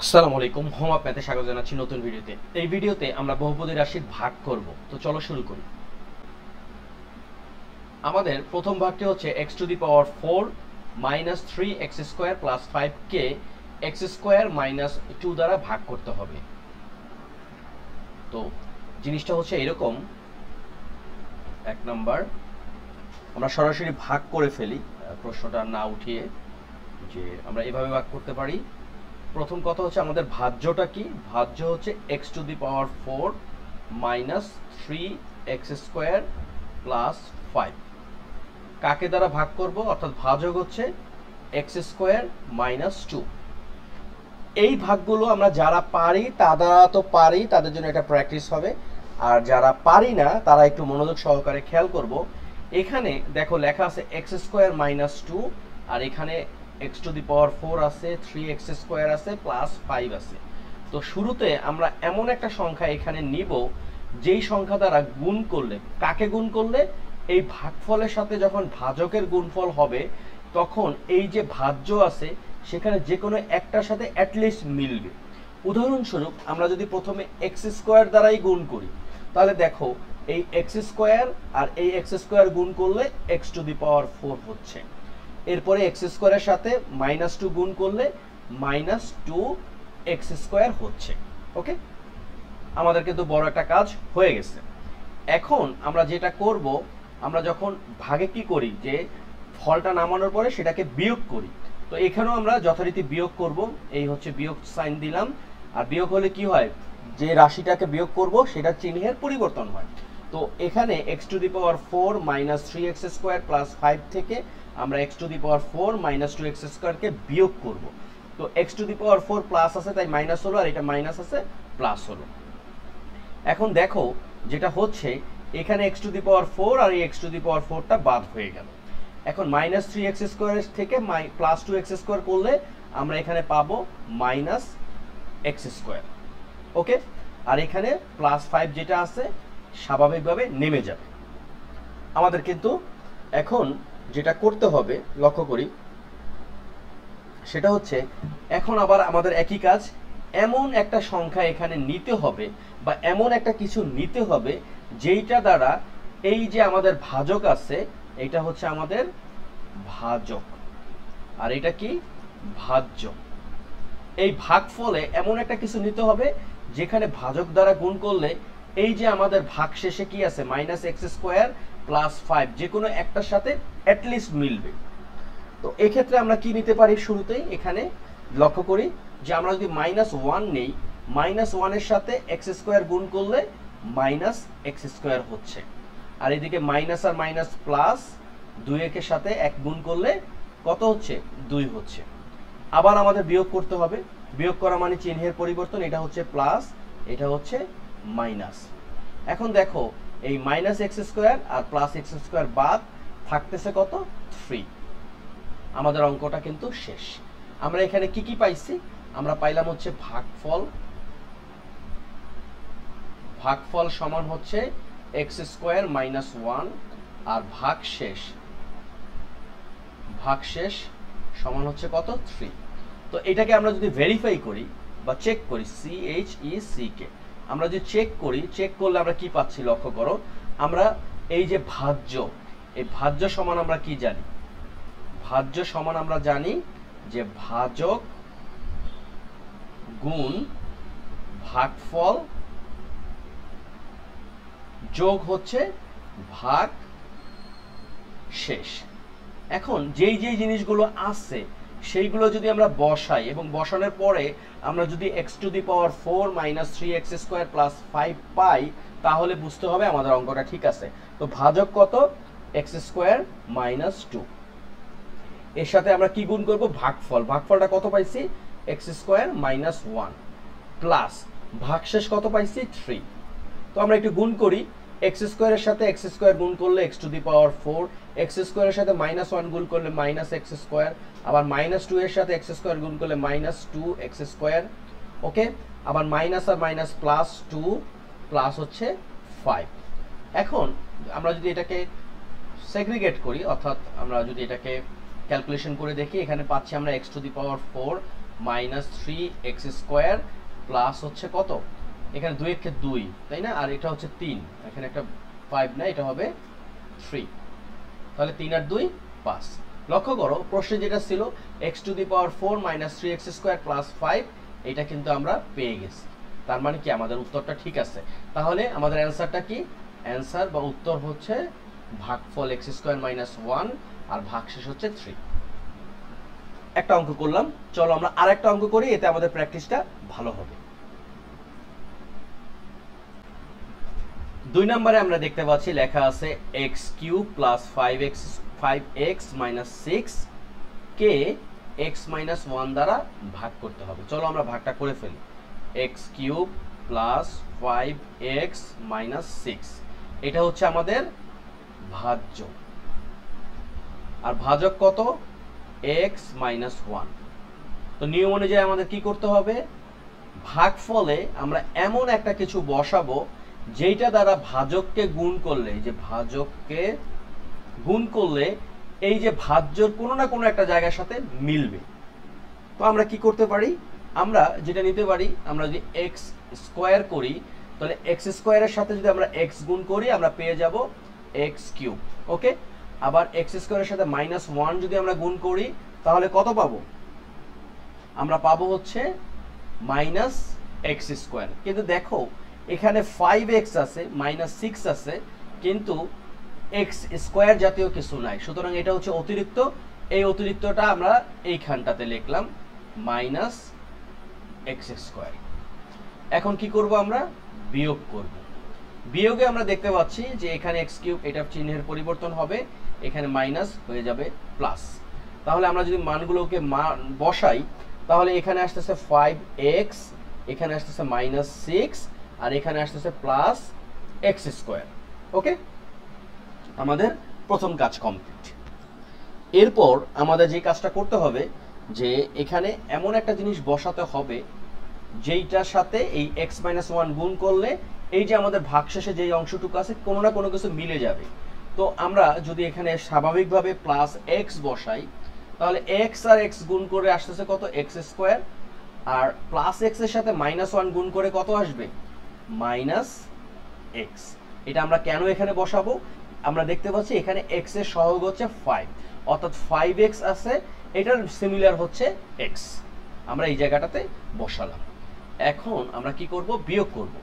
আসসালামু আলাইকুম, হোম আপনাতে স্বাগত জানাচ্ছি নতুন ভিডিওতে। এই ভিডিওতে আমরা বহুপদী রাশির ভাগ করব। তো চলো শুরু করি। আমাদের প্রথম ভাগটি হচ্ছে x to the power 4 minus 3x square plus 5 K x square minus 2 দ্বারা ভাগ করতে হবে। তো জিনিসটা হচ্ছে এরকম, এক নাম্বার আমরা সরাসরি ভাগ করে ফেলি, প্রশ্নটা না উঠিয়ে যে আমরা এভাবে ভাগ করতে পারি। প্রথম কথা হচ্ছে আমাদের ভাজ্যটা কি? ভাজ্য হচ্ছে x to the power 4 minus 3x square plus 5। কাকে দ্বারা ভাগ করব? অর্থাৎ ভাজক হচ্ছে x স্কোয়ার মাইনাস 2। এই ভাগগুলো আমরা যারা পারি তারা তো পারি, তাদের জন্য এটা প্র্যাকটিস হবে। আর যারা পারি না তারা একটু মনোযোগ সহকারে খেয়াল করব। এখানে দেখো লেখা আছে x স্কোয়ার মাইনাস 2, আর এখানে x টু দি পাওয়ার 4 আছে, 3x স্কোয়ার আছে, প্লাস 5 আছে। তো শুরুতে আমরা এমন একটা সংখ্যা এখানে নিব যেই সংখ্যা দ্বারা গুণ করলে, কাকে গুণ করলে? এই ভাগফলের সাথে যখন ভাজকের গুণফল হবে তখন এই যে ভাজ্য আছে সেখানে যে কোনো একটার সাথে অ্যাটলিস্ট মিলবে। উদাহরণস্বরূপ আমরা যদি প্রথমে x স্কোয়ার দ্বারাই গুণ করি, তাহলে দেখো এই x স্কোয়ার আর এই x স্কোয়ার গুণ করলে x টু দি পাওয়ার 4 হচ্ছে। এরপরে x স্কোয়ারের সাথে মাইনাস 2 গুণ করলে মাইনাস 2x স্কোয়ার হচ্ছে। ওকে, আমাদের কিন্তু বড় একটা কাজ হয়ে গেছে। এখন আমরা যেটা করব, আমরা যখন ভাগে কি করি যে ফলটা নামানোর পরে সেটাকে বিয়োগ করি। তো এখানেও আমরা যথারীতি বিয়োগ করব। এই হচ্ছে বিয়োগ সাইন দিলাম। আর বিয়োগ হলে কি হয়? যে রাশিটাকে বিয়োগ করব সেটা চিহ্নের পরিবর্তন হয়। তো এখানে x to the power 4 minus 3x square plus 5 থেকে আমরা x to the power 4 minus 2x স্কোয়ারকে বিয়োগ করব। তো x to the power 4 plus আছে তাই মাইনাস হলো, আর এটা মাইনাস আছে প্লাস হলো। এখন দেখো যেটা হচ্ছে এখানে x টু দি পাওয়ার 4 আর এই x টু দি পাওয়ার 4টা বাদ হয়ে গেল। এখন মাইনাস 3x স্কোয়ার থেকে প্লাস 2x স্কোয়ার করলে আমরা এখানে পাবো মাইনাস x স্কোয়ার। ওকে, আর এখানে প্লাস 5 যেটা আছে স্বাভাবিকভাবে নেমে যাবে। আমাদের কিন্তু এখন যেটা করতে হবে লক্ষ্য করি, সেটা হচ্ছে এখন আবার আমাদের একই কাজ, এমন একটা সংখ্যা এখানে নিতে হবে বা এমন একটা কিছু নিতে হবে যেইটা দ্বারা এই যে আমাদের ভাজক আছে এটা হচ্ছে আমাদের ভাজক, আর এটা কি? ভাজ্য। এই ভাগফলে এমন একটা কিছু নিতে হবে যেখানে ভাজক দ্বারা গুণ করলে এই যে আমাদের ভাগশেষে কি আছে মাইনাস x স্কোয়ার প্লাস 5, যে কোনো একটার সাথে অ্যাটলিস্ট মিলবে। তো এক্ষেত্রে আমরা কি নিতে পারি? শুরুতেই এখানে লক্ষ্য করি যে আমরা যদি মাইনাস 1 নেই, মাইনাস 1 এর সাথে x স্কোয়ার গুণ করলে মাইনাস x স্কোয়ার হচ্ছে। আর এদিকে মাইনাস আর মাইনাস প্লাস 2 এর সাথে 1 গুণ করলে কত হচ্ছে? 2 হচ্ছে। আবার আমাদের বিয়োগ করতে হবে। বিয়োগ করা মানে চিহ্নের পরিবর্তন, এটা হচ্ছে প্লাস, এটা হচ্ছে মাইনাস। এখন দেখো এই মাইনাস x স্কোয়ার আর প্লাস x স্কোয়ার বাদ থাকতেছে কত? 3। আমাদের অঙ্কটা কিন্তু শেষ। আমরা এখানে কি কি পাইছি? আমরা পাইলাম হচ্ছে ভাগফল। ভাগফল সমান হচ্ছে x স্কোয়ার মাইনাস 1, আর ভাগশেষ, ভাগশেষ সমান হচ্ছে কত? 3। তো এটাকে আমরা যদি ভেরিফাই করি বা চেক করি, CHECK, আমরা যদি চেক করি, চেক করলে আমরা কি পাচ্ছি লক্ষ্য করো। আমরা এই যে ভাজ্য, এই ভাজ্য সমান আমরা কি জানি? ভাজ্য সমান আমরা জানি যে ভাজক গুণ ভাগফল যোগ হচ্ছে ভাগ শেষ। এখন যেই যেই জিনিসগুলো আছে সেইগুলো যদি আমরা বসাই এবং বসানোর পরে আমরা যদি x to the power 4 minus 3x square plus 5 পাই, তাহলে বুঝতে হবে আমাদের অঙ্কটা ঠিক আছে। তো ভাজক কত? x square minus 2। এর সাথে আমরা কি গুণ করব? ভাগফল। ভাগফলটা কত পাইছি? x স্কোয়ার মাইনাস 1 প্লাস ভাগশেষ কত পাইছি? 3। তো আমরা একটু গুণ করি। x স্কোয়ারের সাথে x স্কোয়ার গুণ করলে x to the power 4, x স্কোয়ারের সাথে মাইনাস 1 গুণ করলে মাইনাস x স্কোয়ার, আবার মাইনাস 2 এর সাথে x স্কোয়ার গুণ করলে মাইনাস 2x স্কোয়ার। ওকে, আবার মাইনাস আর মাইনাস প্লাস 2 প্লাস হচ্ছে 5। এখন আমরা যদি এটাকে সেগ্রিগেট করি, অর্থাৎ আমরা যদি এটাকে ক্যালকুলেশন করে দেখি, এখানে পাচ্ছি আমরা x to the power 4 minus 3x² plus হচ্ছে কত, এখানে 2 একে 2, তাই না, আর এটা হচ্ছে 3, এখানে একটা 5 না, এটা হবে 3, তাহলে 3 আর 2 5। লক্ষ্য করো প্রশ্নে যেটা ছিল x⁴ মাইনাস 3x² প্লাস 5, এটা কিন্তু আমরা পেয়ে গেছি। তার মানে কি আমাদের উত্তরটা ঠিক আছে। তাহলে আমাদের অ্যান্সারটা কি, অ্যান্সার বা উত্তর হচ্ছে ভাগফল x² মাইনাস 1 আর ভাগশেষ হচ্ছে 3। একটা অঙ্ক করলাম, চলো আমরা আরেকটা অঙ্ক করি, এতে আমাদের প্র্যাকটিসটা ভালো হবে। 2 নম্বরে আমরা দেখতে পাচ্ছি লেখা আছে x³ প্লাস 5x মাইনাস 6 কে x মাইনাস 1 দ্বারা ভাগ করতে হবে। চলো আমরা ভাগটা করে ফেলি। x³ প্লাস 5x মাইনাস 6, এটা হচ্ছে আমাদের ভাজ্য, আর ভাজক কত, x মাইনাস 1। তো নিয়ম অনুযায়ী আমাদের কি করতে হবে, ভাগফলে আমরা এমন একটা কিছু বসাবো যেটা দ্বারা ভাজককে গুণ করলে, যে ভাজককে গুণ করলে এই যে ভাজ্যর কোনো না কোনো একটা জায়গার সাথে মিলবে। তো আমরা কি করতে পারি, আমরা যেটা নিতে পারি, আমরা যদি x² করি তাহলে x² এর সাথে যদি আমরা x গুণ করি আমরা পেয়ে যাব x³। ওকে, আবার x² এর সাথে -1 যদি আমরা গুণ করি তাহলে কত পাবো, আমরা পাবো হচ্ছে -x²। কিন্তু দেখো এখানে 5x আছে, -6 আছে, কিন্তু x² জাতীয় কিছু নাই, সুতরাং এটা হচ্ছে অতিরিক্ত। এই অতিরিক্তটা আমরা এইখানটাতে লিখলাম -x²। এখন কি করব, আমরা বিয়োগ করব। বিয়োগে আমরা দেখতে পাচ্ছি যে এখানে x³ এটা চিহ্নের পরিবর্তন হবে, এখানে মাইনাস হয়ে যাবে প্লাস। তাহলে আমরা যদি মানগুলোকে বসাই তাহলে এখানে আসতেছে 5x, এখানে আসতেছে -6, আর এখানে আসতেছে প্লাস x²। ওকে, আমাদের প্রথম কাজ কমপ্লিট। এরপর আমাদের যে কাজটা করতে হবে যে এখানে এমন একটা জিনিস বসাতে হবে যেইটার সাথে এই x-1 গুণ করলে এই যে আমাদের ভাগশেষে যে অংশটুকু আছে কোনো না কোনো কিছু মিলে যাবে। তো আমরা যদি এখানে স্বাভাবিকভাবে প্লাস x বসাই তাহলে x আর x গুণ করে আসতেছে কত, x², আর প্লাস x এর সাথে -1 গুণ করে কত আসবে, -x। এটা আমরা কেন এখানে বসাবো, আমরা দেখতে পাচ্ছি এখানে x এর সহগ হচ্ছে 5, অর্থাৎ 5x আছে, এটার সিমিলার হচ্ছে x, আমরা এই জায়গাটাতে বসালাম। এখন আমরা কি করব, বিয়োগ করব।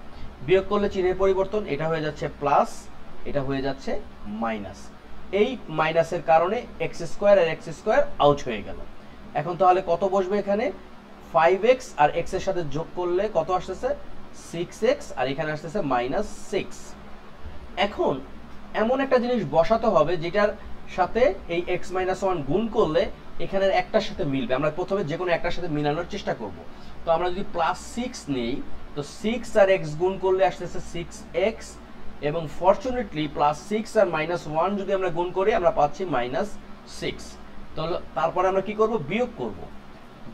বিয়োগ করলে চিহ্নের পরিবর্তন, এটা হয়ে যাচ্ছে প্লাস, এটা হয়ে যাচ্ছে মাইনাস। এই মাইনাসের কারণে x² আর x² আউট হয়ে গেল। এখন তাহলে কত বসবে এখানে, 5x আর x এর সাথে যোগ করলে কত আসতেছে, 6x, আর এখানে আসতেছে -6। এখন এমন একটা জিনিস বসাতে হবে যেটার সাথে এই x-1 গুণ করলে এখানের একটার সাথে মিলবে। আমরা প্রথমে যে কোনো একটার সাথে মিলানোর চেষ্টা করব। তো আমরা যদি +6 নেই তো 6 আর x গুণ করলে আসতেছে 6x, এবং ফরচুনেটলি +6 আর -1 যদি আমরা গুণ করি আমরা পাচ্ছি -6। তারপরে আমরা কি করব, বিয়োগ করব।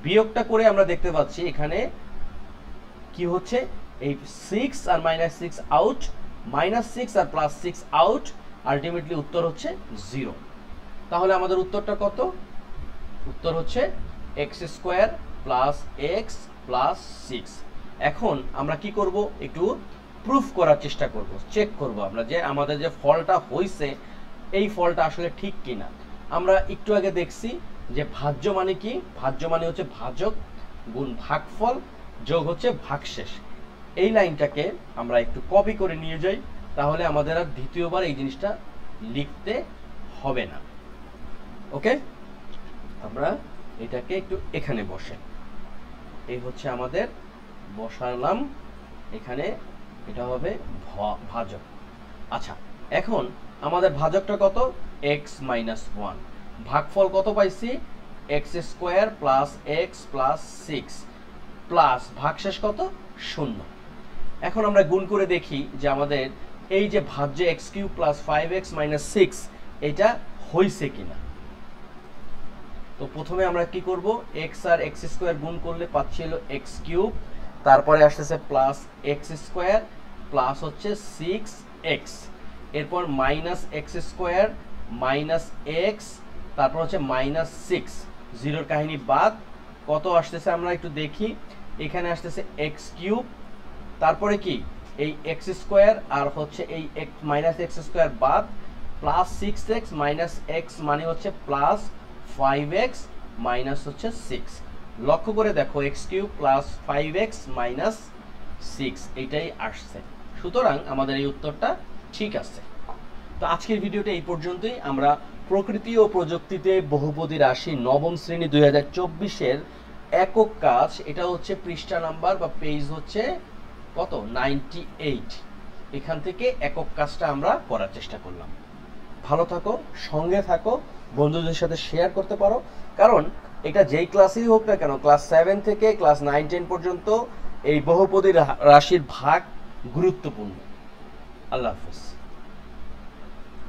বিয়োগটা করে আমরা দেখতে পাচ্ছি এখানে কি হচ্ছে, এই 6 আর -6 আউট, -6 আর +6 আউট, আলটিমেটলি উত্তর হচ্ছে 0। তাহলে আমাদের উত্তরটা কত, উত্তর হচ্ছে x² প্লাস x প্লাস 6। এখন আমরা কি করব, একটু প্রুফ করার চেষ্টা করব, চেক করব আমরা যে আমাদের যে ফলটা হইছে এই ফলটা আসলে ঠিক কিনা। আমরা একটু আগে দেখছি যে ভাজ্য মানে কি, ভাজ্য মানে হচ্ছে ভাজক গুণ ভাগফল যোগ হচ্ছে ভাগশেষ। এই লাইনটাকে আমরা একটু কপি করে নিয়ে যাই, তাহলে আমাদের আর দ্বিতীয়বার এই জিনিসটা লিখতে হবে না। ওকে, আমরা এটাকে একটু এখানে বসে, এই হচ্ছে আমাদের বসালাম এখানে, এটা হবে ভাজক। আচ্ছা, এখন আমাদের ভাজকটা কত, x-1, ভাগফল কত পাইছি, x² plus x plus 6 plus ভাগশেষ কত, 0। এখন আমরা গুণ করে দেখি যে আমাদের এই যে ভাজ্য x³ প্লাস 5x মাইনাস 6 এটা হইছে কিনা। তো প্রথমে আমরা কি করব, x আর x² গুণ করলে পাচ্ছি হলো x³, তারপরে আসতেছে প্লাস x² প্লাস হচ্ছে 6x, এরপর মাইনাস x² মাইনাস x, তারপর হচ্ছে -6, জিরোর কাহিনী বাদ, কত আসতেছে আমরা একটু দেখি। এখানে আসতেছে এক্স কিউব, তারপরে কি এই এক্স স্কোয়ার আর হচ্ছে এই মাইনাস এক্স স্কোয়ার বাদ প্লাস 6x মাইনাস এক্স মানে হচ্ছে প্লাস 5x মাইনাস হচ্ছে 6। লক্ষ্য করে দেখো x cube plus 5x minus 6 এইটাই আসছে। সুতরাং আমাদের এই উত্তরটা ঠিক আছে। তো আজকের ভিডিওটা এই পর্যন্তই। আমরা প্রকৃতি ও প্রযুক্তিতে বহুপদী রাশি নবম শ্রেণী 2024-এর একক কাজ, এটা হচ্ছে পৃষ্ঠা নাম্বার বা পেজ হচ্ছে কত 98, এখান থেকে একক কাজটা আমরা করার চেষ্টা করলাম। ভালো থাকো, সঙ্গে থাকো, বন্ধুদের সাথে শেয়ার করতে পারো, কারণ এটা যেই ক্লাসেই হোক না কেন, ক্লাস 7 থেকে ক্লাস 9-10 পর্যন্ত এই বহুপদী রাশির ভাগ গুরুত্বপূর্ণ। আল্লাহ হাফেজ।